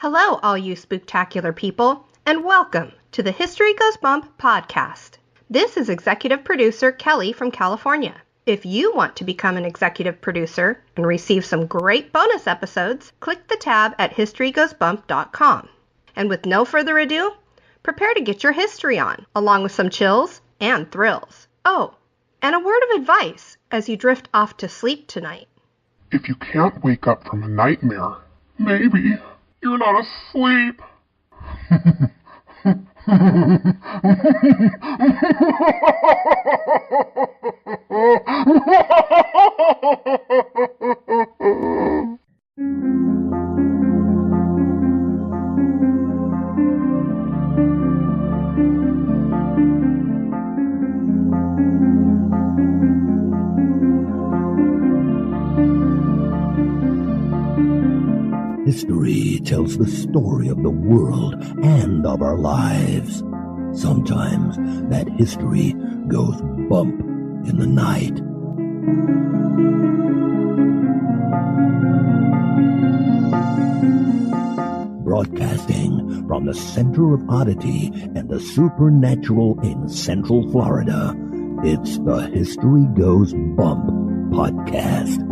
Hello, all you spooktacular people, and welcome to the History Goes Bump podcast. This is executive producer Kelly from California. If you want to become an executive producer and receive some great bonus episodes, click the tab at historygoesbump.com. And with no further ado, prepare to get your history on, along with some chills and thrills. Oh, and a word of advice as you drift off to sleep tonight. If you can't wake up from a nightmare, maybe you're not asleep. History tells the story of the world and of our lives. Sometimes that history goes bump in the night. Broadcasting from the center of oddity and the supernatural in Central Florida, it's the History Goes Bump podcast.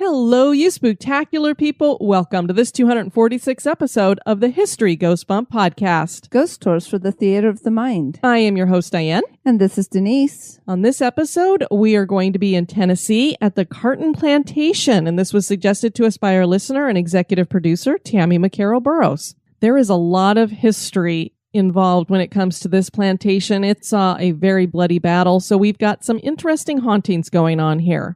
Hello, you spooktacular people. Welcome to this 246th episode of the History Goes Bump podcast. Ghost Tours for the Theater of the Mind. I am your host, Diane. And this is Denise. On this episode, we are going to be in Tennessee at the Carton Plantation, and this was suggested to us by our listener and executive producer, Tammie McCarroll-Burroughs. There is a lot of history involved when it comes to this plantation. It's a very bloody battle, so we've got some interesting hauntings going on here.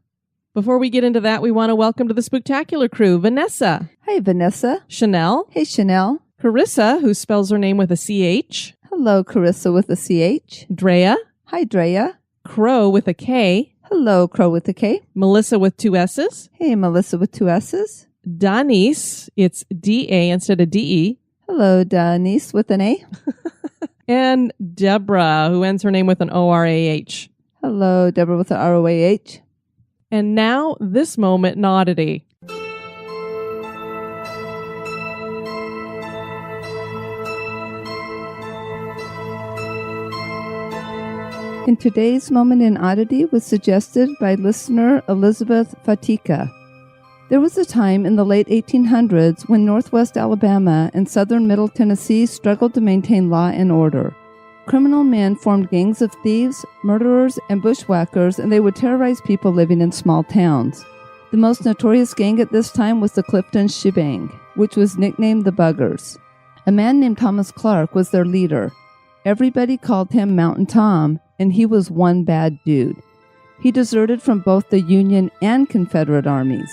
Before we get into that, we want to welcome to the Spooktacular crew, Vanessa. Hi, Vanessa. Chanel. Hey, Chanel. Carissa, who spells her name with a C-H. Hello, Carissa with a C-H. Drea. Hi, Drea. Crow with a K. Hello, Crow with a K. Melissa with two S's. Hey, Melissa with two S's. Denise, it's D-A instead of D-E. Hello, Denise with an A. And Deborah, who ends her name with an O-R-A-H. Hello, Deborah with an R-O-A-H. And now, this moment in Oddity. And today's moment in Oddity was suggested by listener Elizabeth Fatica. There was a time in the late 1800s when northwest Alabama and southern Middle Tennessee struggled to maintain law and order. Criminal men formed gangs of thieves, murderers, and bushwhackers, and they would terrorize people living in small towns. The most notorious gang at this time was the Clifton Shebang, which was nicknamed the Buggers. A man named Thomas Clark was their leader. Everybody called him Mountain Tom, and he was one bad dude. He deserted from both the Union and Confederate armies.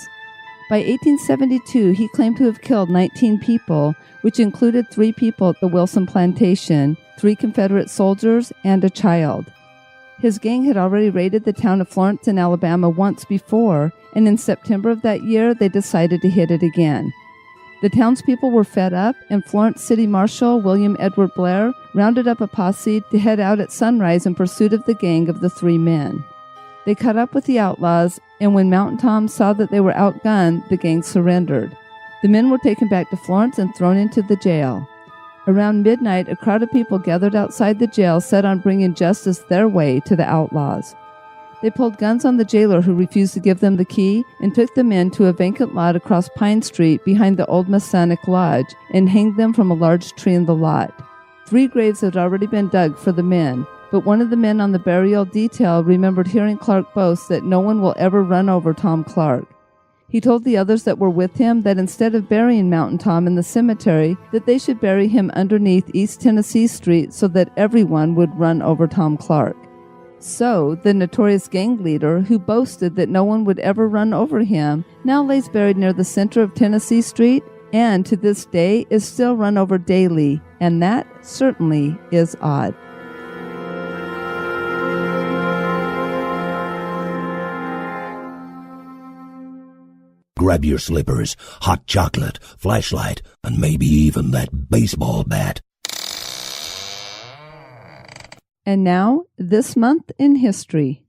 By 1872, he claimed to have killed 19 people, which included 3 people at the Wilson Plantation, 3 Confederate soldiers, and a child. His gang had already raided the town of Florence in Alabama once before, and in September of that year, they decided to hit it again. The townspeople were fed up, and Florence City Marshal William Edward Blair rounded up a posse to head out at sunrise in pursuit of the gang of the 3 men. They caught up with the outlaws, and when Mountain Tom saw that they were outgunned, the gang surrendered. The men were taken back to Florence and thrown into the jail. Around midnight, a crowd of people gathered outside the jail set on bringing justice their way to the outlaws. They pulled guns on the jailer who refused to give them the key and took the men to a vacant lot across Pine Street behind the old Masonic Lodge and hanged them from a large tree in the lot. 3 graves had already been dug for the men, but one of the men on the burial detail remembered hearing Clark boast that no one will ever run over Tom Clark. He told the others that were with him that instead of burying Mountain Tom in the cemetery, that they should bury him underneath East Tennessee Street so that everyone would run over Tom Clark. So, the notorious gang leader, who boasted that no one would ever run over him, now lays buried near the center of Tennessee Street, and to this day is still run over daily, and that certainly is odd. Grab your slippers, hot chocolate, flashlight, and maybe even that baseball bat. And now, this month in history.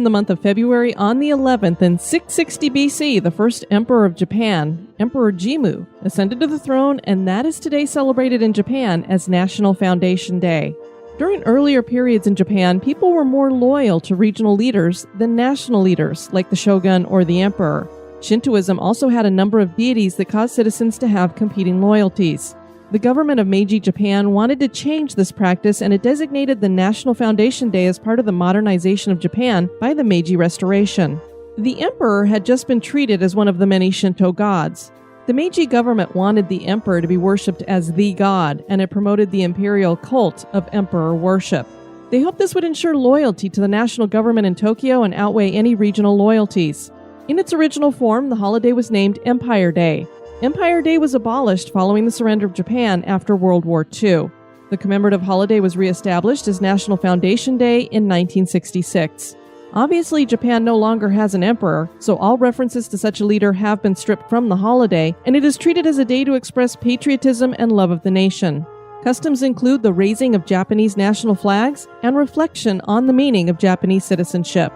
in the month of February on the 11th in 660 BC, the first emperor of Japan, Emperor Jimmu, ascended to the throne, and that is today celebrated in Japan as National Foundation Day. During earlier periods in Japan, people were more loyal to regional leaders than national leaders, like the shogun or the emperor. Shintoism also had a number of deities that caused citizens to have competing loyalties. The government of Meiji Japan wanted to change this practice, and it designated the National Foundation Day as part of the modernization of Japan by the Meiji Restoration. The emperor had just been treated as one of the many Shinto gods. The Meiji government wanted the emperor to be worshipped as the god, and it promoted the imperial cult of emperor worship. They hoped this would ensure loyalty to the national government in Tokyo and outweigh any regional loyalties. In its original form, the holiday was named Empire Day. Empire Day was abolished following the surrender of Japan after World War II. The commemorative holiday was reestablished as National Foundation Day in 1966. Obviously, Japan no longer has an emperor, so all references to such a leader have been stripped from the holiday, and it is treated as a day to express patriotism and love of the nation. Customs include the raising of Japanese national flags and reflection on the meaning of Japanese citizenship.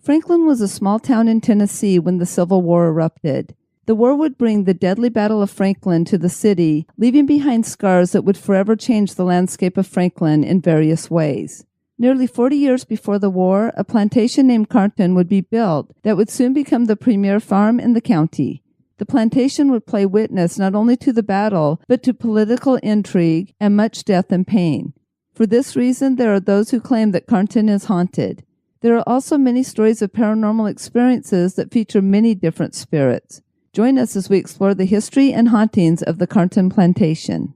Franklin was a small town in Tennessee when the Civil War erupted. The war would bring the deadly Battle of Franklin to the city, leaving behind scars that would forever change the landscape of Franklin in various ways. Nearly 40 years before the war, a plantation named Carnton would be built that would soon become the premier farm in the county. The plantation would play witness not only to the battle, but to political intrigue and much death and pain. For this reason, there are those who claim that Carnton is haunted. There are also many stories of paranormal experiences that feature many different spirits. Join us as we explore the history and hauntings of the Carton Plantation.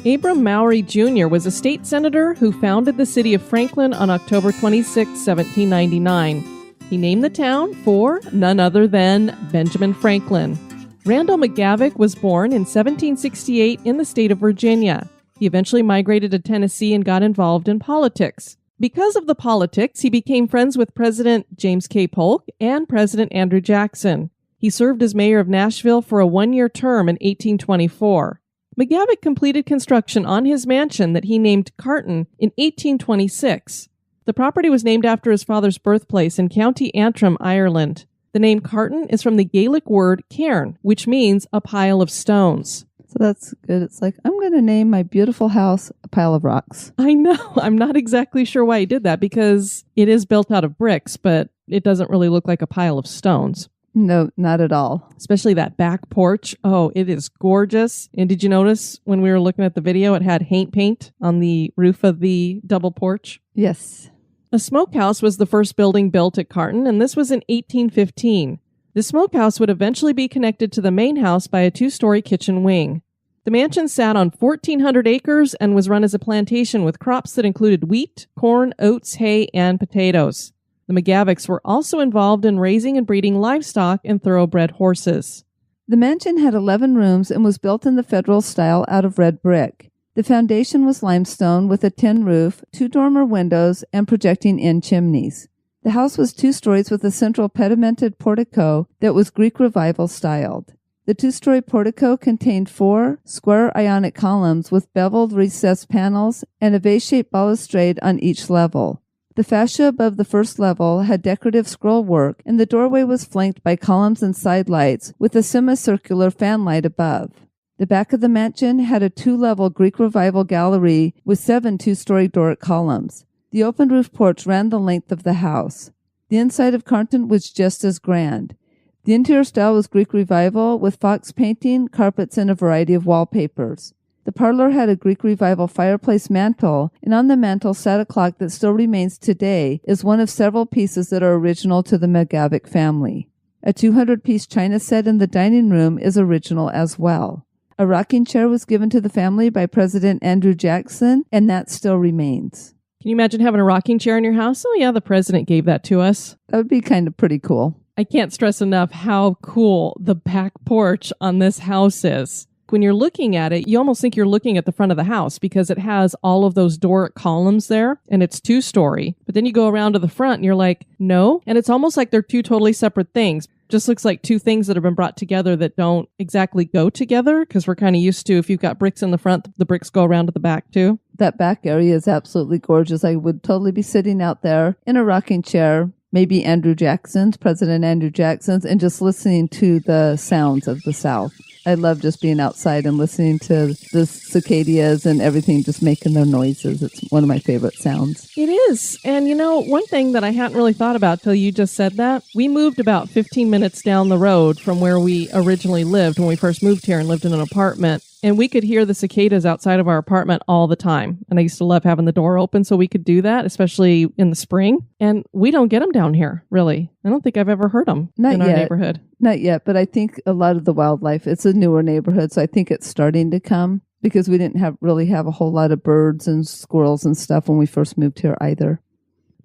Abram Mowry Jr. was a state senator who founded the city of Franklin on October 26, 1799. He named the town for none other than Benjamin Franklin. Randall McGavock was born in 1768 in the state of Virginia. He eventually migrated to Tennessee and got involved in politics. Because of the politics, he became friends with President James K. Polk and President Andrew Jackson. He served as mayor of Nashville for a one-year term in 1824. McGavock completed construction on his mansion that he named Carton in 1826. The property was named after his father's birthplace in County Antrim, Ireland. The name Carton is from the Gaelic word cairn, which means a pile of stones. So that's good. It's like, I'm going to name my beautiful house a pile of rocks. I know. I'm not exactly sure why he did that, because it is built out of bricks, but it doesn't really look like a pile of stones. No, not at all. Especially that back porch. Oh, it is gorgeous. And did you notice when we were looking at the video, it had paint on the roof of the double porch? Yes. A smokehouse was the first building built at Carton, and this was in 1815. The smokehouse would eventually be connected to the main house by a two-story kitchen wing. The mansion sat on 1,400 acres and was run as a plantation with crops that included wheat, corn, oats, hay, and potatoes. The McGavocks were also involved in raising and breeding livestock and thoroughbred horses. The mansion had 11 rooms and was built in the Federal style out of red brick. The foundation was limestone with a tin roof, 2 dormer windows, and projecting-in chimneys. The house was 2 stories with a central pedimented portico that was Greek Revival styled. The 2-story portico contained 4 square Ionic columns with beveled recessed panels and a vase-shaped balustrade on each level. The fascia above the first level had decorative scroll work, and the doorway was flanked by columns and side lights with a semicircular fan light above. The back of the mansion had a 2-level Greek Revival gallery with 7 2-story Doric columns. The open roof porch ran the length of the house. The inside of Carnton was just as grand. The interior style was Greek Revival with fox painting, carpets, and a variety of wallpapers. The parlor had a Greek Revival fireplace mantel, and on the mantel sat a clock that still remains today as one of several pieces that are original to the McGavock family. A 200-piece china set in the dining room is original as well. A rocking chair was given to the family by President Andrew Jackson, and that still remains. Can you imagine having a rocking chair in your house? Oh yeah, the president gave that to us. That would be kind of pretty cool. I can't stress enough how cool the back porch on this house is. When you're looking at it, you almost think you're looking at the front of the house because it has all of those Doric columns there, and it's 2-story. But then you go around to the front and you're like, no. And it's almost like they're two totally separate things. Just looks like two things that have been brought together that don't exactly go together, because we're kind of used to, if you've got bricks in the front, the bricks go around to the back too. That back area is absolutely gorgeous. I would totally be sitting out there in a rocking chair, maybe President Andrew Jackson's, and just listening to the sounds of the South. I love just being outside and listening to the cicadas and everything just making their noises. It's one of my favorite sounds. It is. And one thing that I hadn't really thought about till you just said that, we moved about 15 minutes down the road from where we originally lived when we first moved here and lived in an apartment. And we could hear the cicadas outside of our apartment all the time. And I used to love having the door open so we could do that, especially in the spring. And we don't get them down here, really. I don't think I've ever heard them in our neighborhood. Not yet, but I think a lot of the wildlife, it's a newer neighborhood, so I think it's starting to come, because we didn't really have a whole lot of birds and squirrels and stuff when we first moved here either.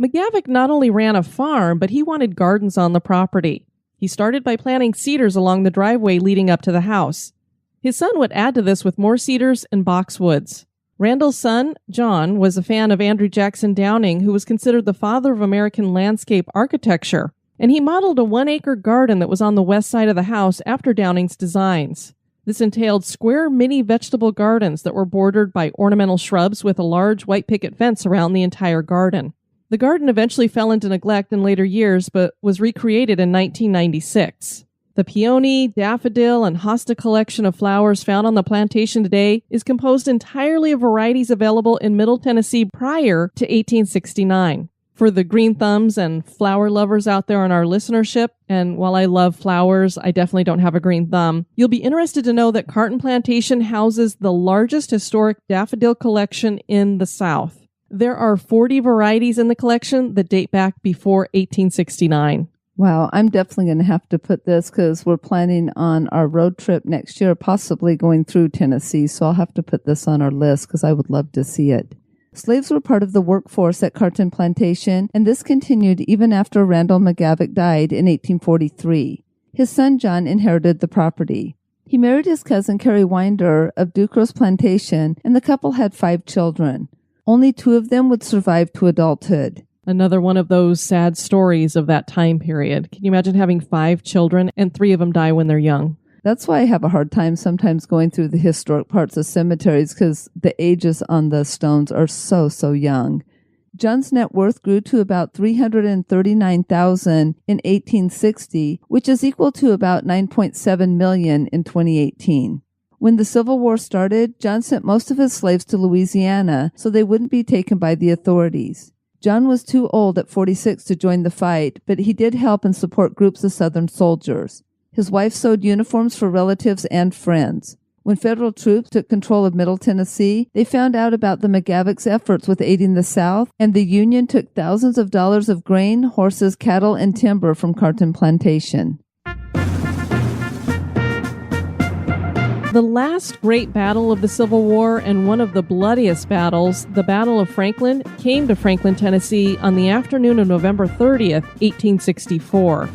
McGavock not only ran a farm, but he wanted gardens on the property. He started by planting cedars along the driveway leading up to the house. His son would add to this with more cedars and boxwoods. Randall's son, John, was a fan of Andrew Jackson Downing, who was considered the father of American landscape architecture, and he modeled a 1-acre garden that was on the west side of the house after Downing's designs. This entailed square mini vegetable gardens that were bordered by ornamental shrubs with a large white picket fence around the entire garden. The garden eventually fell into neglect in later years, but was recreated in 1996. The peony, daffodil, and hosta collection of flowers found on the plantation today is composed entirely of varieties available in Middle Tennessee prior to 1869. For the green thumbs and flower lovers out there in our listenership, and while I love flowers, I definitely don't have a green thumb, you'll be interested to know that Carton Plantation houses the largest historic daffodil collection in the South. There are 40 varieties in the collection that date back before 1869. Wow, I'm definitely going to have to put this, because we're planning on our road trip next year, possibly going through Tennessee, so I'll have to put this on our list because I would love to see it. Slaves were part of the workforce at Carton Plantation, and this continued even after Randall McGavock died in 1843. His son John inherited the property. He married his cousin Carrie Winder of Ducros Plantation, and the couple had 5 children. Only 2 of them would survive to adulthood. Another one of those sad stories of that time period. Can you imagine having 5 children and 3 of them die when they're young? That's why I have a hard time sometimes going through the historic parts of cemeteries, because the ages on the stones are so young. John's net worth grew to about $339,000 in 1860, which is equal to about $9.7 million in 2018. When the Civil War started, John sent most of his slaves to Louisiana so they wouldn't be taken by the authorities. John was too old at 46 to join the fight, but he did help and support groups of Southern soldiers. His wife sewed uniforms for relatives and friends. When federal troops took control of Middle Tennessee, they found out about the McGavock's efforts with aiding the South, and the Union took thousands of dollars of grain, horses, cattle, and timber from Carton Plantation. The last great battle of the Civil War, and one of the bloodiest battles, the Battle of Franklin, came to Franklin, Tennessee on the afternoon of November 30th, 1864.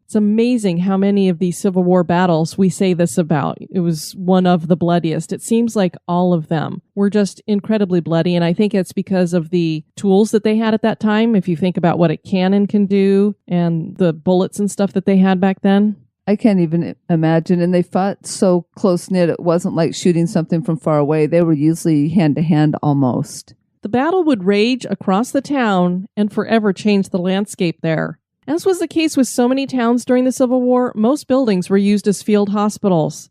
It's amazing how many of these Civil War battles we say this about. It was one of the bloodiest. It seems like all of them were just incredibly bloody, and I think it's because of the tools that they had at that time. If you think about what a cannon can do and the bullets and stuff that they had back then. I can't even imagine. And they fought so close-knit, it wasn't like shooting something from far away. They were usually hand-to-hand almost. The battle would rage across the town and forever change the landscape there. As was the case with so many towns during the Civil War, most buildings were used as field hospitals.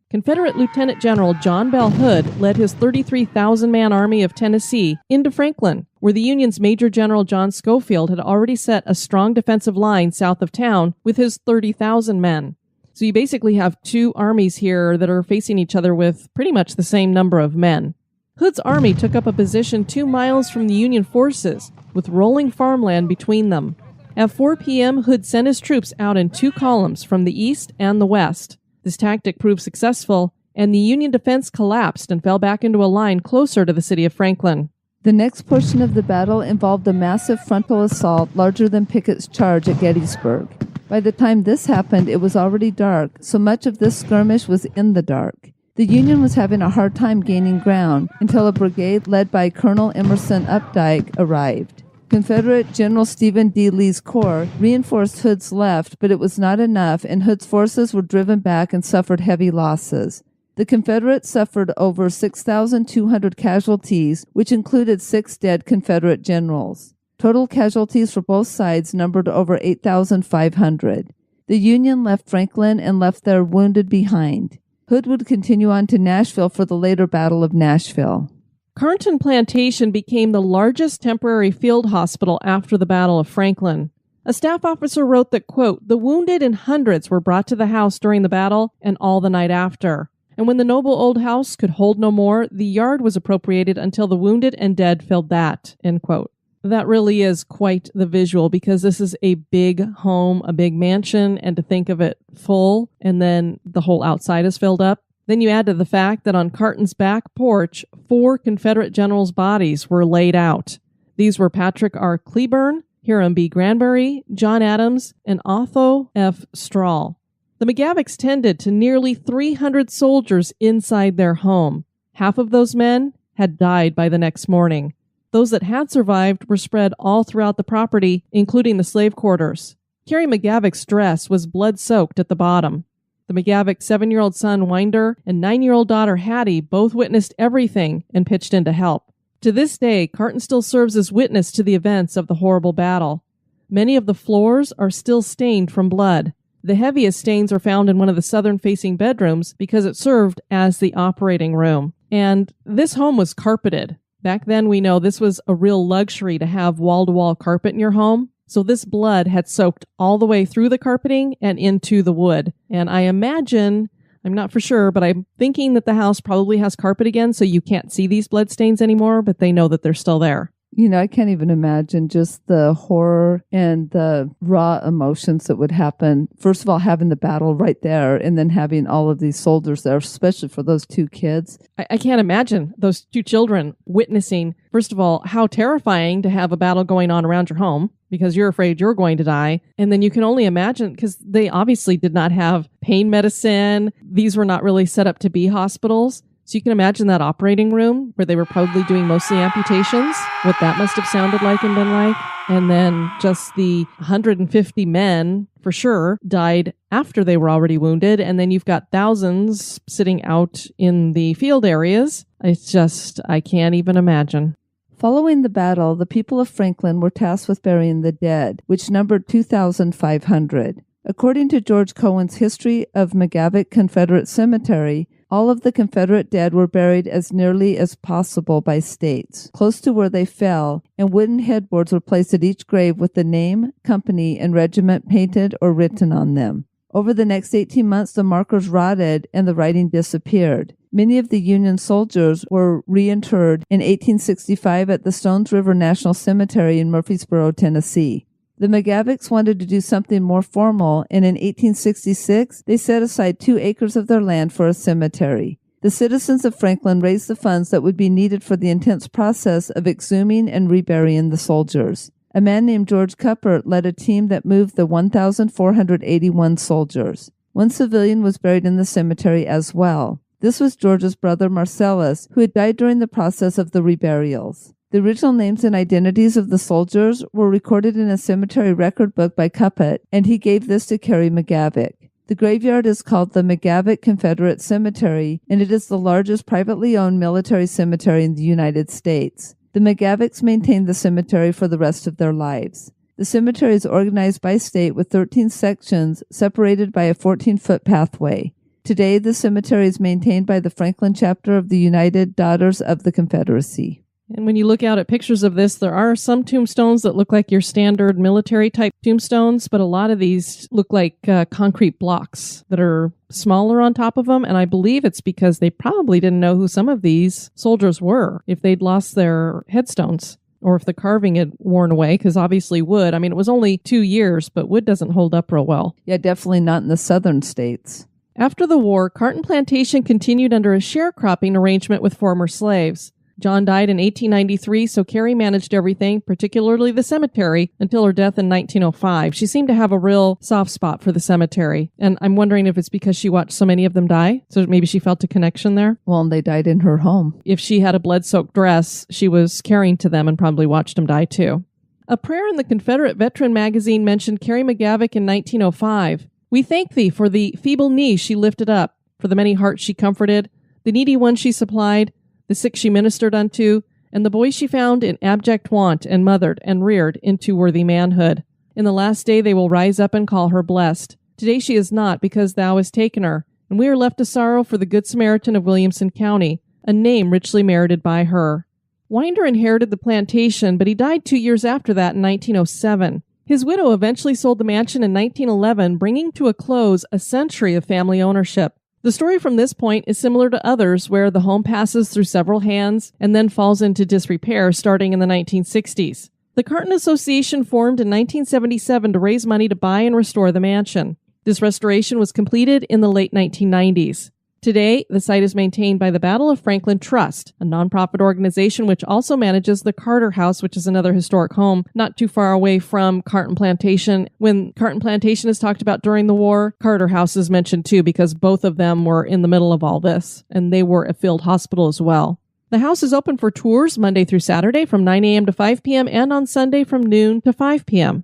Confederate Lieutenant General John Bell Hood led his 33,000-man Army of Tennessee into Franklin, where the Union's Major General John Schofield had already set a strong defensive line south of town with his 30,000 men. So you basically have 2 armies here that are facing each other with pretty much the same number of men. Hood's army took up a position 2 miles from the Union forces, with rolling farmland between them. At 4 p.m., Hood sent his troops out in 2 columns from the east and the west. This tactic proved successful, and the Union defense collapsed and fell back into a line closer to the city of Franklin. The next portion of the battle involved a massive frontal assault larger than Pickett's charge at Gettysburg. By the time this happened, it was already dark, so much of this skirmish was in the dark. The Union was having a hard time gaining ground until a brigade led by Colonel Emerson Updike arrived. Confederate General Stephen D. Lee's corps reinforced Hood's left, but it was not enough, and Hood's forces were driven back and suffered heavy losses. The Confederates suffered over 6,200 casualties, which included 6 dead Confederate generals. Total casualties for both sides numbered over 8,500. The Union left Franklin and left their wounded behind. Hood would continue on to Nashville for the later Battle of Nashville. Carton Plantation became the largest temporary field hospital after the Battle of Franklin. A staff officer wrote that, quote, "The wounded in hundreds were brought to the house during the battle and all the night after. And when the noble old house could hold no more, the yard was appropriated until the wounded and dead filled that," end quote. That really is quite the visual, because this is a big home, a big mansion, and to think of it full and then the whole outside is filled up. Then you add to the fact that on Carton's back porch, 4 Confederate generals' bodies were laid out. These were Patrick R. Cleburne, Hiram B. Granbury, John Adams, and Otho F. Strahl. The McGavocks tended to nearly 300 soldiers inside their home. Half of those men had died by the next morning. Those that had survived were spread all throughout the property, including the slave quarters. Carrie McGavock's dress was blood-soaked at the bottom. The McGavock 7-year-old son, Winder, and 9-year-old daughter, Hattie, both witnessed everything and pitched in to help. To this day, Carton still serves as witness to the events of the horrible battle. Many of the floors are still stained from blood. The heaviest stains are found in one of the southern-facing bedrooms because it served as the operating room. And this home was carpeted. Back then, we know this was a real luxury to have wall-to-wall carpet in your home. So this blood had soaked all the way through the carpeting and into the wood. And I imagine, I'm not for sure, but I'm thinking that the house probably has carpet again, so you can't see these blood stains anymore, but they know that they're still there. You know, I can't even imagine just the horror and the raw emotions that would happen. First of all, having the battle right there, and then having all of these soldiers there, especially for those 2 kids. I can't imagine those 2 children witnessing, first of all, how terrifying to have a battle going on around your home, because you're afraid you're going to die. And then you can only imagine, because they obviously did not have pain medicine. These were not really set up to be hospitals. So you can imagine that operating room where they were probably doing mostly amputations, what that must have sounded like and been like. And then just the 150 men, for sure, died after they were already wounded. And then you've got thousands sitting out in the field areas. It's just, I can't even imagine. Following the battle, the people of Franklin were tasked with burying the dead, which numbered 2,500. According to George Cohen's History of McGavock Confederate Cemetery, all of the Confederate dead were buried as nearly as possible by states, close to where they fell, and wooden headboards were placed at each grave with the name, company, and regiment painted or written on them. Over the next 18 months, the markers rotted and the writing disappeared. Many of the Union soldiers were reinterred in 1865 at the Stones River National Cemetery in Murfreesboro, Tennessee. The McGavocks wanted to do something more formal, and in 1866, they set aside 2 acres of their land for a cemetery. The citizens of Franklin raised the funds that would be needed for the intense process of exhuming and reburying the soldiers. A man named George Cuppert led a team that moved the 1,481 soldiers. 1 civilian was buried in the cemetery as well. This was George's brother Marcellus, who had died during the process of the reburials. The original names and identities of the soldiers were recorded in a cemetery record book by Cuppet, and he gave this to Carrie McGavock. The graveyard is called the McGavock Confederate Cemetery, and it is the largest privately owned military cemetery in the United States. The McGavocks maintained the cemetery for the rest of their lives. The cemetery is organized by state with 13 sections separated by a 14-foot pathway. Today, the cemetery is maintained by the Franklin chapter of the United Daughters of the Confederacy. And when you look out at pictures of this, there are some tombstones that look like your standard military-type tombstones, but a lot of these look like concrete blocks that are smaller on top of them, and I believe it's because they probably didn't know who some of these soldiers were, if they'd lost their headstones, or if the carving had worn away, because obviously wood. I mean, it was only 2 years, but wood doesn't hold up real well. Yeah, definitely not in the southern states. After the war, Carton Plantation continued under a sharecropping arrangement with former slaves. John died in 1893, so Carrie managed everything, particularly the cemetery, until her death in 1905. She seemed to have a real soft spot for the cemetery, and I'm wondering if it's because she watched so many of them die, so maybe she felt a connection there. Well, and they died in her home. If she had a blood-soaked dress, she was carrying to them and probably watched them die too. A prayer in the Confederate Veteran magazine mentioned Carrie McGavock in 1905. "We thank thee for the feeble knees she lifted up, for the many hearts she comforted, the needy ones she supplied, the sick she ministered unto, and the boys she found in abject want and mothered and reared into worthy manhood. In the last day they will rise up and call her blessed. Today she is not, because thou hast taken her, and we are left to sorrow for the Good Samaritan of Williamson County, a name richly merited by her." Winder inherited the plantation, but he died 2 years after that in 1907. His widow eventually sold the mansion in 1911, bringing to a close a century of family ownership. The story from this point is similar to others where the home passes through several hands and then falls into disrepair starting in the 1960s. The Carton Association formed in 1977 to raise money to buy and restore the mansion. This restoration was completed in the late 1990s. Today, the site is maintained by the Battle of Franklin Trust, a nonprofit organization which also manages the Carter House, which is another historic home not too far away from Carton Plantation. When Carton Plantation is talked about during the war, Carter House is mentioned too because both of them were in the middle of all this, and they were a field hospital as well. The house is open for tours Monday through Saturday from 9 a.m. to 5 p.m. and on Sunday from noon to 5 p.m.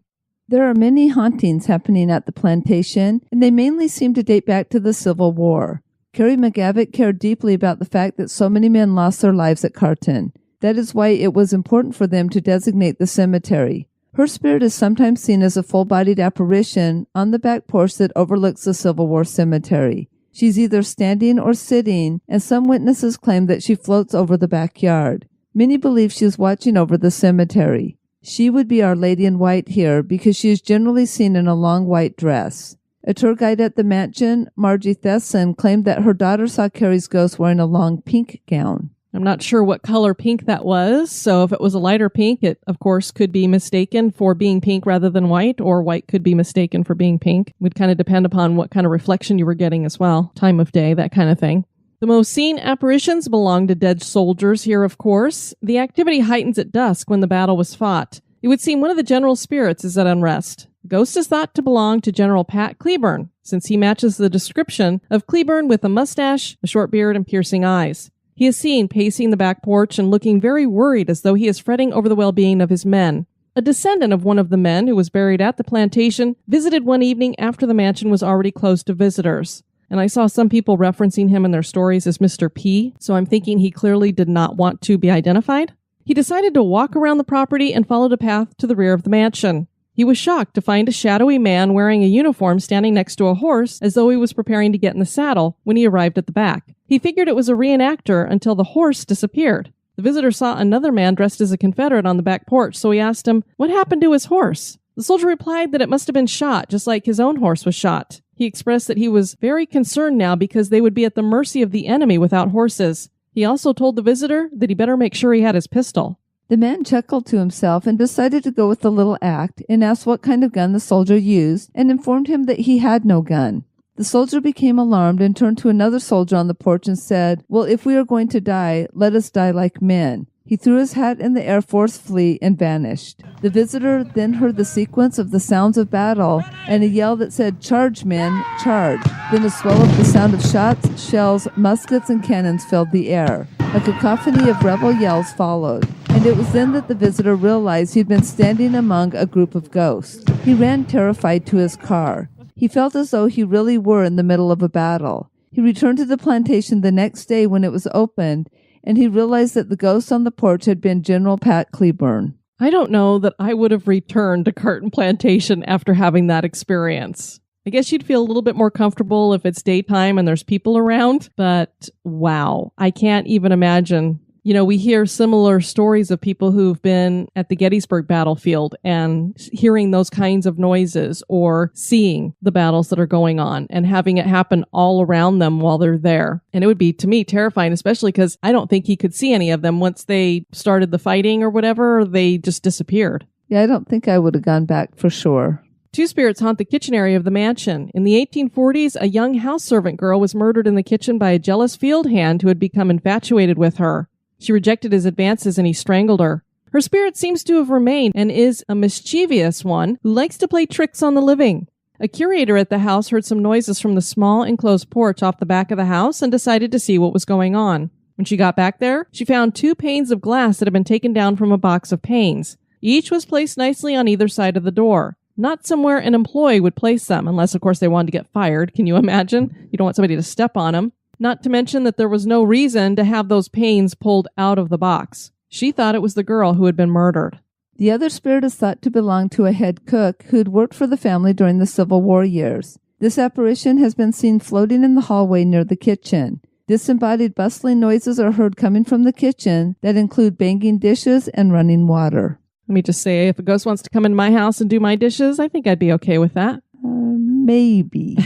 There are many hauntings happening at the plantation, and they mainly seem to date back to the Civil War. Carrie McGavock cared deeply about the fact that so many men lost their lives at Carton. That is why it was important for them to designate the cemetery. Her spirit is sometimes seen as a full-bodied apparition on the back porch that overlooks the Civil War cemetery. She's either standing or sitting, and some witnesses claim that she floats over the backyard. Many believe she is watching over the cemetery. She would be Our Lady in White here because she is generally seen in a long white dress. A tour guide at the mansion, Margie Thesson, claimed that her daughter saw Carrie's ghost wearing a long pink gown. I'm not sure what color pink that was, so if it was a lighter pink, it, of course, could be mistaken for being pink rather than white, or white could be mistaken for being pink. It would kind of depend upon what kind of reflection you were getting as well, time of day, that kind of thing. The most seen apparitions belong to dead soldiers here, of course. The activity heightens at dusk when the battle was fought. It would seem one of the general's spirits is at unrest. The ghost is thought to belong to General Pat Cleburne, since he matches the description of Cleburne with a mustache, a short beard, and piercing eyes. He is seen pacing the back porch and looking very worried as though he is fretting over the well-being of his men. A descendant of one of the men who was buried at the plantation visited one evening after the mansion was already closed to visitors. And I saw some people referencing him in their stories as Mr. P, so I'm thinking he clearly did not want to be identified. He decided to walk around the property and followed a path to the rear of the mansion. He was shocked to find a shadowy man wearing a uniform standing next to a horse as though he was preparing to get in the saddle when he arrived at the back. He figured it was a reenactor until the horse disappeared. The visitor saw another man dressed as a Confederate on the back porch, so he asked him what happened to his horse. The soldier replied that it must have been shot, just like his own horse was shot. He expressed that he was very concerned now because they would be at the mercy of the enemy without horses. He also told the visitor that he better make sure he had his pistol. The man chuckled to himself and decided to go with the little act and asked what kind of gun the soldier used and informed him that he had no gun. The soldier became alarmed and turned to another soldier on the porch and said, "Well, if we are going to die, let us die like men." He threw his hat in the air forcefully and vanished. The visitor then heard the sequence of the sounds of battle and a yell that said, "Charge, men, charge." Then a swell of the sound of shots, shells, muskets, and cannons filled the air. A cacophony of rebel yells followed, and it was then that the visitor realized he'd been standing among a group of ghosts. He ran terrified to his car. He felt as though he really were in the middle of a battle. He returned to the plantation the next day when it was opened, and he realized that the ghost on the porch had been General Pat Cleburne. I don't know that I would have returned to Carton Plantation after having that experience. I guess you'd feel a little bit more comfortable if it's daytime and there's people around, but wow, I can't even imagine. You know, we hear similar stories of people who've been at the Gettysburg battlefield and hearing those kinds of noises or seeing the battles that are going on and having it happen all around them while they're there. And it would be, to me, terrifying, especially because I don't think he could see any of them once they started the fighting or whatever. They just disappeared. Yeah, I don't think I would have gone back for sure. Two spirits haunt the kitchen area of the mansion. In the 1840s, a young house servant girl was murdered in the kitchen by a jealous field hand who had become infatuated with her. She rejected his advances and he strangled her. Her spirit seems to have remained and is a mischievous one who likes to play tricks on the living. A curator at the house heard some noises from the small enclosed porch off the back of the house and decided to see what was going on. When she got back there, she found 2 panes of glass that had been taken down from a box of panes. Each was placed nicely on either side of the door. Not somewhere an employee would place them, unless, of course, they wanted to get fired. Can you imagine? You don't want somebody to step on them. Not to mention that there was no reason to have those panes pulled out of the box. She thought it was the girl who had been murdered. The other spirit is thought to belong to a head cook who'd worked for the family during the Civil War years. This apparition has been seen floating in the hallway near the kitchen. Disembodied bustling noises are heard coming from the kitchen that include banging dishes and running water. Let me just say, if a ghost wants to come into my house and do my dishes, I think I'd be okay with that. Maybe.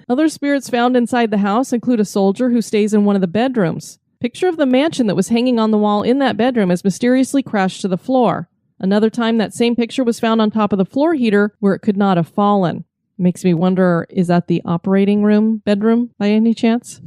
Other spirits found inside the house include a soldier who stays in one of the bedrooms. Picture of the mansion that was hanging on the wall in that bedroom has mysteriously crashed to the floor. Another time, that same picture was found on top of the floor heater where it could not have fallen. Makes me wonder, is that the operating room bedroom by any chance?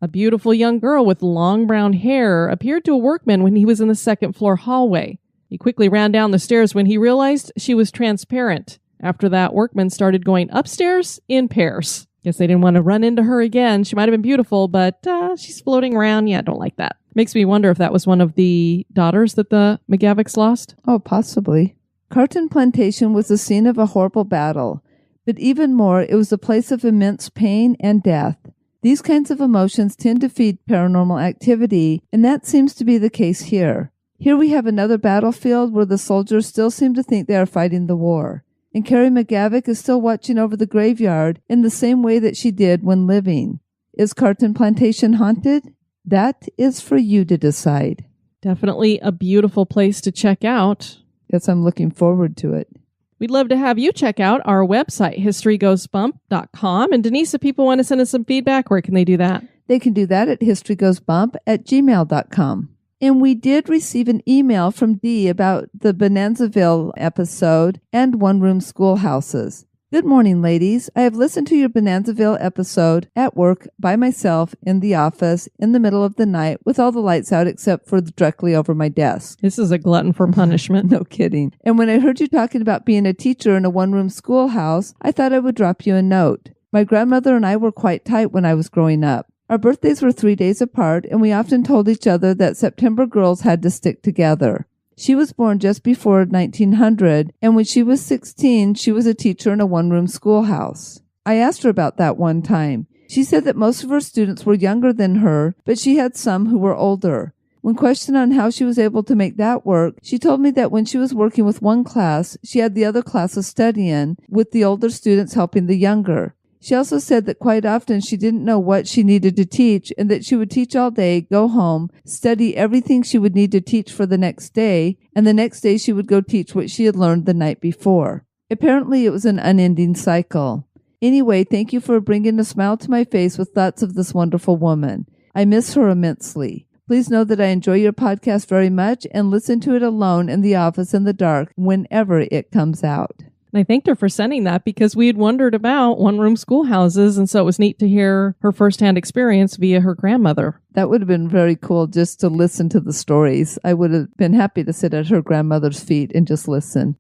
A beautiful young girl with long brown hair appeared to a workman when he was in the second floor hallway. He quickly ran down the stairs when he realized she was transparent. After that, workmen started going upstairs in pairs. Guess they didn't want to run into her again. She might have been beautiful, but she's floating around. Yeah, I don't like that. Makes me wonder if that was one of the daughters that the McGavocks lost. Oh, possibly. Carton Plantation was the scene of a horrible battle, but even more, it was a place of immense pain and death. These kinds of emotions tend to feed paranormal activity, and that seems to be the case here. Here we have another battlefield where the soldiers still seem to think they are fighting the war. And Carrie McGavock is still watching over the graveyard in the same way that she did when living. Is Carton Plantation haunted? That is for you to decide. Definitely a beautiful place to check out. Yes, I'm looking forward to it. We'd love to have you check out our website, historygoesbump.com. And Denise, if people want to send us some feedback, where can they do that? They can do that at historygoesbump@gmail.com. And we did receive an email from Dee about the Bonanzaville episode and one-room schoolhouses. Good morning, ladies. I have listened to your Bonanzaville episode at work, by myself, in the office, in the middle of the night, with all the lights out except for directly over my desk. This is a glutton for punishment. No kidding. And when I heard you talking about being a teacher in a one-room schoolhouse, I thought I would drop you a note. My grandmother and I were quite tight when I was growing up. Our birthdays were 3 days apart, and we often told each other that September girls had to stick together. She was born just before 1900, and when she was 16, she was a teacher in a one-room schoolhouse. I asked her about that one time. She said that most of her students were younger than her, but she had some who were older. When questioned on how she was able to make that work, she told me that when she was working with one class, she had the other classes studying, with the older students helping the younger. She also said that quite often she didn't know what she needed to teach and that she would teach all day, go home, study everything she would need to teach for the next day, and the next day she would go teach what she had learned the night before. Apparently it was an unending cycle. Anyway, thank you for bringing a smile to my face with thoughts of this wonderful woman. I miss her immensely. Please know that I enjoy your podcast very much and listen to it alone in the office in the dark whenever it comes out. And I thanked her for sending that because we had wondered about one-room schoolhouses, and so it was neat to hear her firsthand experience via her grandmother. That would have been very cool just to listen to the stories. I would have been happy to sit at her grandmother's feet and just listen.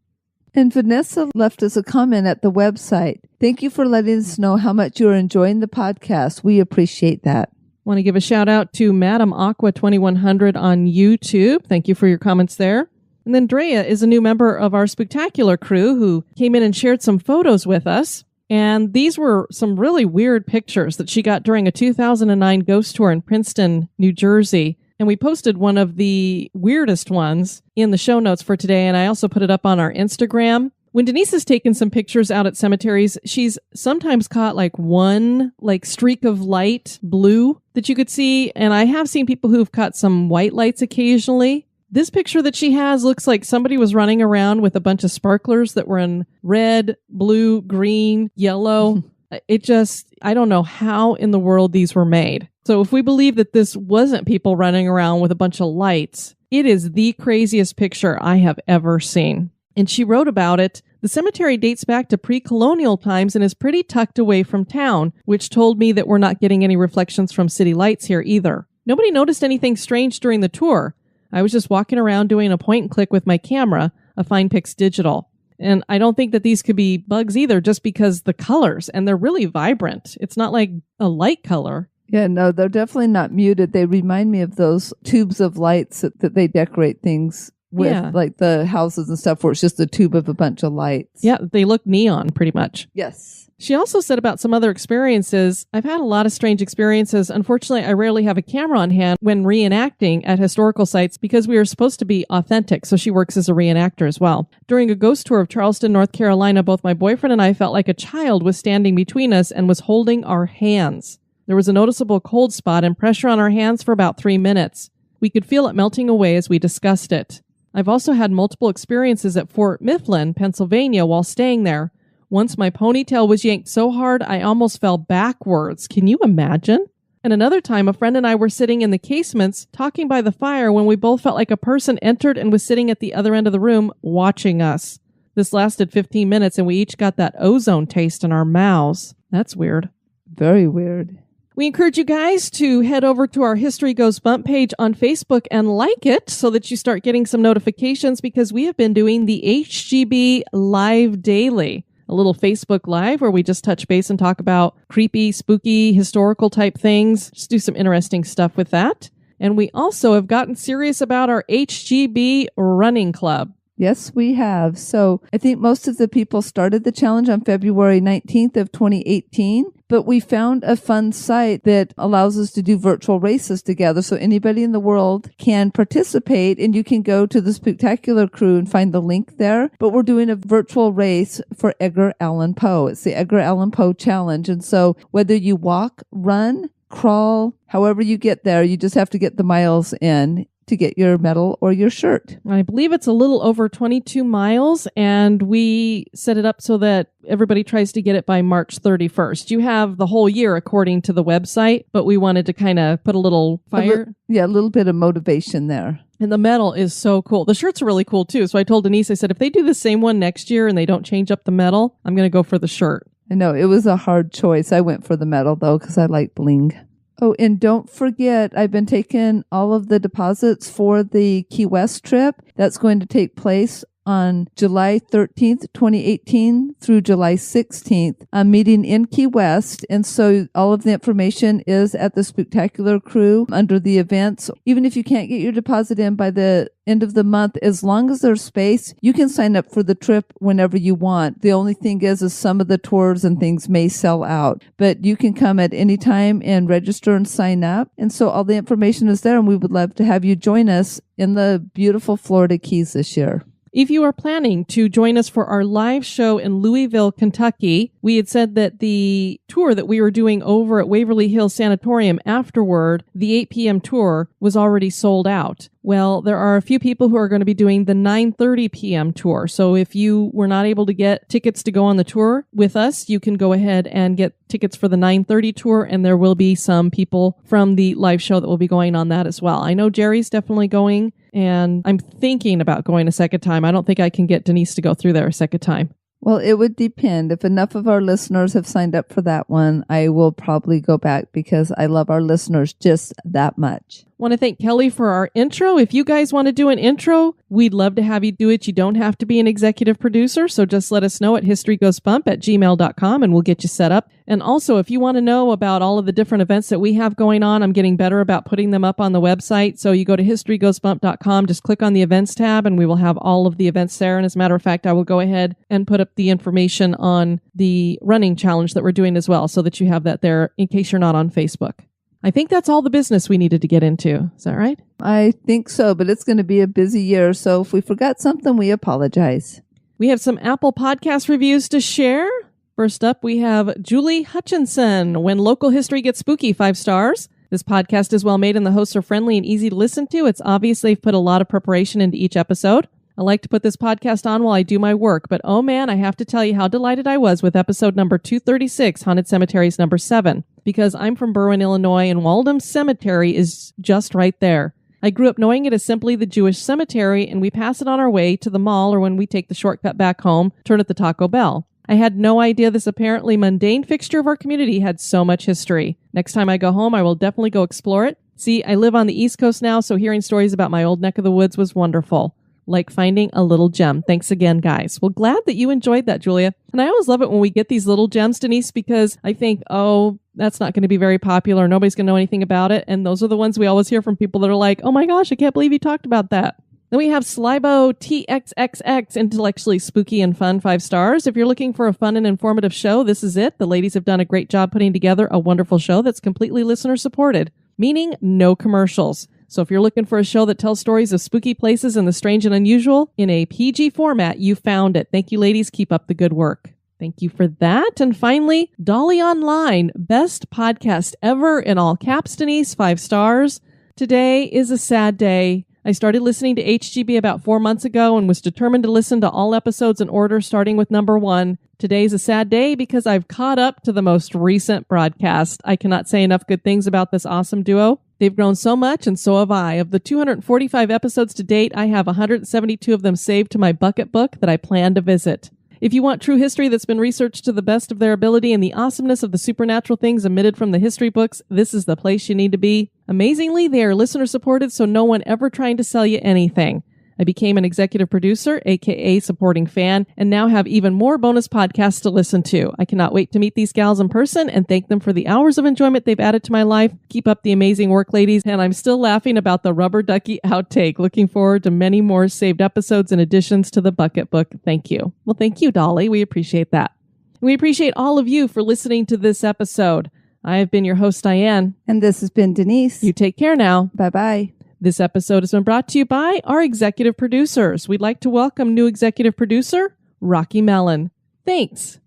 And Vanessa left us a comment at the website. Thank you for letting us know how much you are enjoying the podcast. We appreciate that. Want to give a shout out to Madam Aqua 2100 on YouTube. Thank you for your comments there. And then Drea is a new member of our Spooktacular crew who came in and shared some photos with us. And these were some really weird pictures that she got during a 2009 ghost tour in Princeton, New Jersey. And we posted one of the weirdest ones in the show notes for today. And I also put it up on our Instagram. When Denise has taken some pictures out at cemeteries, she's sometimes caught one streak of light blue that you could see. And I have seen people who've caught some white lights occasionally. This picture that she has looks like somebody was running around with a bunch of sparklers that were in red, blue, green, yellow. I don't know how in the world these were made. So if we believe that this wasn't people running around with a bunch of lights, it is the craziest picture I have ever seen. And she wrote about it. The cemetery dates back to pre-colonial times and is pretty tucked away from town, which told me that we're not getting any reflections from city lights here either. Nobody noticed anything strange during the tour. I was just walking around doing a point and click with my camera, a FinePix Digital. And I don't think that these could be bugs either, just because the colors, and they're really vibrant. It's not like a light color. Yeah, no, they're definitely not muted. They remind me of those tubes of lights that they decorate things with, like the houses and stuff where it's just a tube of a bunch of lights. Yeah, they look neon pretty much. Yes. She also said about some other experiences. I've had a lot of strange experiences. Unfortunately, I rarely have a camera on hand when reenacting at historical sites because we are supposed to be authentic. So she works as a reenactor as well. During a ghost tour of Charleston, North Carolina, both my boyfriend and I felt like a child was standing between us and was holding our hands. There was a noticeable cold spot and pressure on our hands for about 3 minutes. We could feel it melting away as we discussed it. I've also had multiple experiences at Fort Mifflin, Pennsylvania, while staying there. Once my ponytail was yanked so hard, I almost fell backwards. Can you imagine? And another time, a friend and I were sitting in the casements talking by the fire when we both felt like a person entered and was sitting at the other end of the room watching us. This lasted 15 minutes and we each got that ozone taste in our mouths. That's weird. Very weird. We encourage you guys to head over to our History Goes Bump page on Facebook and like it so that you start getting some notifications, because we have been doing the HGB Live Daily. A little Facebook Live where we just touch base and talk about creepy, spooky, historical type things. Just do some interesting stuff with that. And we also have gotten serious about our HGB Running Club. Yes, we have. So I think most of the people started the challenge on February 19th of 2018, but we found a fun site that allows us to do virtual races together. So anybody in the world can participate, and you can go to the Spooktacular Crew and find the link there. But we're doing a virtual race for Edgar Allan Poe. It's the Edgar Allan Poe Challenge. And so whether you walk, run, crawl, however you get there, you just have to get the miles in to get your medal or your shirt. I believe it's a little over 22 miles, and we set it up so that everybody tries to get it by March 31st. You have the whole year according to the website, but we wanted to kind of put a little fire. A little bit of motivation there. And the medal is so cool. The shirts are really cool too. So I told Denise, I said, if they do the same one next year and they don't change up the medal, I'm going to go for the shirt. I know, it was a hard choice. I went for the medal though, because I like bling. Oh, and don't forget, I've been taking all of the deposits for the Key West trip. That's going to take place on July 13th, 2018 through July 16th. I'm meeting in Key West, and so all of the information is at the Spooktacular Crew under the events. Even if you can't get your deposit in by the end of the month, as long as there's space, you can sign up for the trip whenever you want. The only thing is some of the tours and things may sell out, but you can come at any time and register and sign up. And so all the information is there, and we would love to have you join us in the beautiful Florida Keys this year. If you are planning to join us for our live show in Louisville, Kentucky, we had said that the tour that we were doing over at Waverly Hills Sanatorium afterward, the 8 p.m. tour, was already sold out. Well, there are a few people who are going to be doing the 9:30 p.m. tour. So if you were not able to get tickets to go on the tour with us, you can go ahead and get tickets for the 9:30 tour, and there will be some people from the live show that will be going on that as well. I know Jerry's definitely going, and I'm thinking about going a second time. I don't think I can get Denise to go through there a second time. Well, it would depend. If enough of our listeners have signed up for that one, I will probably go back because I love our listeners just that much. Want to thank Kelly for our intro. If you guys want to do an intro, we'd love to have you do it. You don't have to be an executive producer, so just let us know at historygoesbump@gmail.com and we'll get you set up. And also, if you want to know about all of the different events that we have going on, I'm getting better about putting them up on the website. So you go to historygoesbump.com, just click on the events tab, and we will have all of the events there. And as a matter of fact, I will go ahead and put up the information on the running challenge that we're doing as well, so that you have that there in case you're not on Facebook. I think that's all the business we needed to get into. Is that right? I think so, but it's going to be a busy year. So if we forgot something, we apologize. We have some Apple Podcast reviews to share. First up, we have Julie Hutchinson. When local history gets spooky, 5 stars. This podcast is well made and the hosts are friendly and easy to listen to. It's obvious they've put a lot of preparation into each episode. I like to put this podcast on while I do my work, but oh man, I have to tell you how delighted I was with episode number 236, Haunted Cemeteries number 7, because I'm from Berwyn, Illinois, and Waldham Cemetery is just right there. I grew up knowing it as simply the Jewish cemetery, and we pass it on our way to the mall or when we take the shortcut back home, turn at the Taco Bell. I had no idea this apparently mundane fixture of our community had so much history. Next time I go home, I will definitely go explore it. See, I live on the East Coast now, so hearing stories about my old neck of the woods was wonderful. Like finding a little gem. Thanks again, guys. Well, glad that you enjoyed that, Julia. And I always love it when we get these little gems, Denise, because I think, oh, that's not going to be very popular. Nobody's going to know anything about it. And those are the ones we always hear from people that are like, oh my gosh, I can't believe you talked about that. Then we have Slibo TXXX, intellectually spooky and fun, 5 stars. If you're looking for a fun and informative show, this is it. The ladies have done a great job putting together a wonderful show that's completely listener supported, meaning no commercials. So if you're looking for a show that tells stories of spooky places and the strange and unusual in a PG format, you found it. Thank you, ladies. Keep up the good work. Thank you for that. And finally, Dolly Online, best podcast ever in all caps, Denise, 5 stars. Today is a sad day. I started listening to HGB about 4 months ago and was determined to listen to all episodes in order, starting with number 1. Today's a sad day because I've caught up to the most recent broadcast. I cannot say enough good things about this awesome duo. They've grown so much, and so have I. Of the 245 episodes to date, I have 172 of them saved to my bucket book that I plan to visit. If you want true history that's been researched to the best of their ability and the awesomeness of the supernatural things omitted from the history books, this is the place you need to be. Amazingly, they are listener supported, so no one ever trying to sell you anything. I became an executive producer, aka supporting fan, and now have even more bonus podcasts to listen to. I cannot wait to meet these gals in person and thank them for the hours of enjoyment they've added to my life. Keep up the amazing work, ladies, and I'm still laughing about the rubber ducky outtake. Looking forward to many more saved episodes and additions to the bucket book. Thank you. Well, thank you, Dolly. We appreciate that. We appreciate all of you for listening to this episode. I have been your host, Diane. And this has been Denise. You take care now. Bye-bye. This episode has been brought to you by our executive producers. We'd like to welcome new executive producer, Rocky Mellon. Thanks.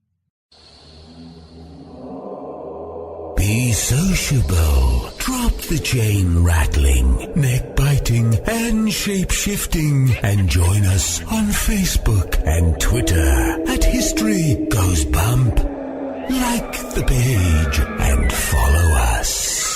Be sociable. Drop the chain rattling, neck biting, and shape shifting. And join us on Facebook and Twitter at History Goes Bump. Like the page and follow us.